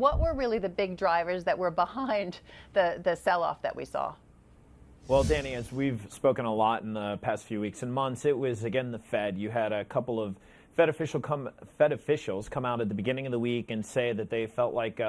what were really the big drivers that were behind the sell-off that we saw? Well, Danny, as we've spoken a lot in the past few weeks and months, it was, again, the Fed. You had a couple of Fed officials come out at the beginning of the week and say that they felt like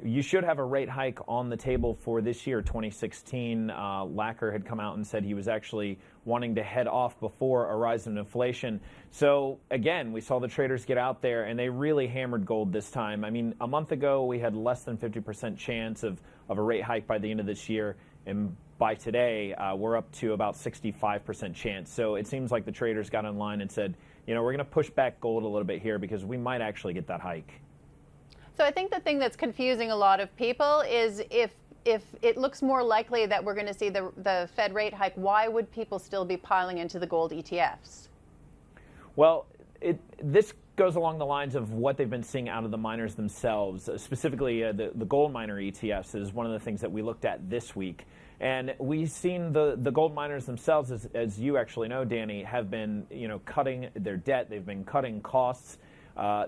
you should have a rate hike on the table for this year, 2016. Lacker had come out and said he was actually wanting to head off before a rise in inflation. So, again, we saw the traders get out there, and they really hammered gold this time. I mean, a month ago, we had less than 50% chance of a rate hike by the end of this year. And by today, we're up to about 65% chance. So it seems like the traders got in line and said, you know, we're going to push back gold a little bit here because we might actually get that hike. So I think the thing that's confusing a lot of people is if it looks more likely that we're going to see the Fed rate hike, why would people still be piling into the gold ETFs? Well, this goes along the lines of what they've been seeing out of the miners themselves. Specifically, the gold miner ETFs is one of the things that we looked at this week. And we've seen the gold miners themselves, as you actually know, Danny, have been cutting their debt. They've been cutting costs.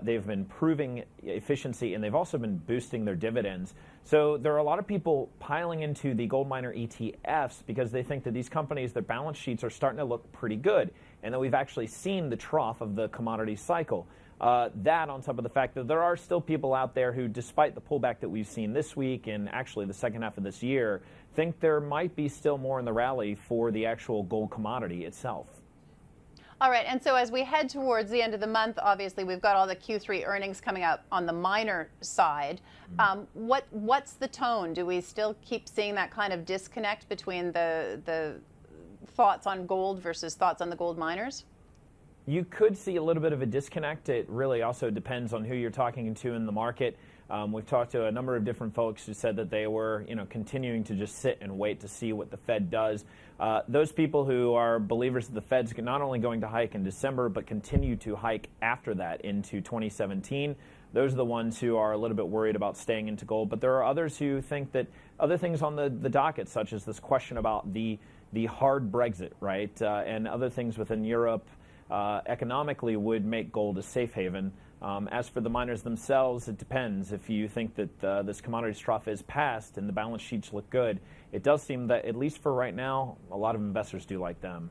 They've been improving efficiency, and they've also been boosting their dividends. So there are a lot of people piling into the gold miner ETFs because they think that these companies, their balance sheets are starting to look pretty good, and that we've actually seen the trough of the commodity cycle. That on top of the fact that there are still people out there who, despite the pullback that we've seen this week and actually the second half of this year, think there might be still more in the rally for the actual gold commodity itself. All right, and so as we head towards the end of the month, obviously we've got all the Q3 earnings coming out on the miner side. What's the tone? Do we still keep seeing that kind of disconnect between the thoughts on gold versus thoughts on the gold miners? You could see a little bit of a disconnect. It really also depends on who you're talking to in the market. We've talked to a number of different folks who said that they were, continuing to just sit and wait to see what the Fed does. Those people who are believers that the Fed's not only going to hike in December, but continue to hike after that into 2017, those are the ones who are a little bit worried about staying into gold. But there are others who think that other things on the docket, such as this question about the hard Brexit, right, and other things within Europe, economically would make gold a safe haven. As for the miners themselves, it depends. If you think that this commodities trough is past and the balance sheets look good, it does seem that, at least for right now, a lot of investors do like them.